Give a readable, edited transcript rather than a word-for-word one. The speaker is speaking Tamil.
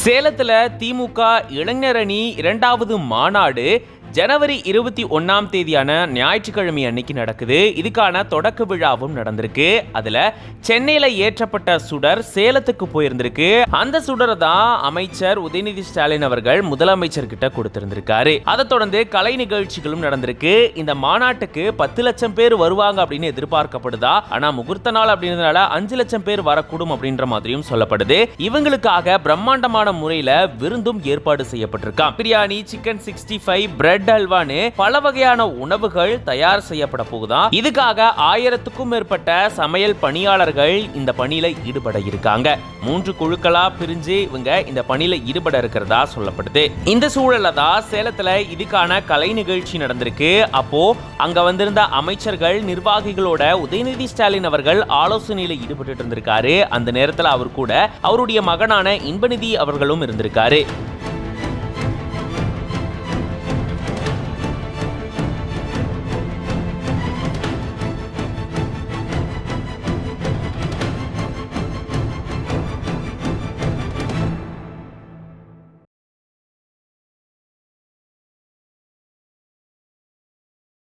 சேலத்துல திமுக இளைஞர் அணி இரண்டாவது மாநாடு ஜனவரி 21 ஞாயிற்றுக்கிழமை அன்னைக்கு நடக்குது. இதுக்கான தொடக்க விழாவும் நடந்திருக்கு. அதுல சென்னையில ஏற்றப்பட்ட சுடர் சேலத்துக்கு போயிருந்திருக்கு. அந்த சுடரை தான் அமைச்சர் உதயநிதி ஸ்டாலின் அவர்கள் முதலமைச்சர் கிட்ட கொடுத்திருந்திருக்காரு. அதை தொடர்ந்து கலை நிகழ்ச்சிகளும் நடந்திருக்கு. இந்த மாநாட்டுக்கு 10 லட்சம் பேர் வருவாங்க அப்படின்னு எதிர்பார்க்கப்படுதா. ஆனா முகூர்த்த நாள் அப்படின்றதுனால 5 லட்சம் பேர் வரக்கூடும் அப்படின்ற மாதிரியும் சொல்லப்படுது. இவங்களுக்காக பிரம்மாண்டமான முறையில விருந்தும் ஏற்பாடு செய்யப்பட்டிருக்கான். பிரியாணி, சிக்கன் 65, பிரெட் அல்வான்னு பல வகையான உணவுகள் தயார் செய்யப்பட போகுதாம். இதுக்காக 1000க்கும் மேற்பட்ட சமையல் பணியாளர்கள் இந்த பணியில ஈடுபட இருக்காங்க. 3 குழுக்களா பிரிஞ்சு இவங்க இந்த பணியில ஈடுபட இருக்கிறதா சொல்லப்படுது. இந்த சூழல்ல தான் சேலத்துல இதுக்கான கலை நிகழ்ச்சி நடந்திருக்கு. அப்போ அங்க வந்திருந்த அமைச்சர்கள், நிர்வாகிகளோட உதயநிதி ஸ்டாலின் அவர்கள் ஆலோசனையில ஈடுபட்டு இருந்திருக்காரு. அந்த நேரத்துல அவர் கூட அவருடைய மகனான இன்பநிதி அவர்களும் இருந்திருக்காரு.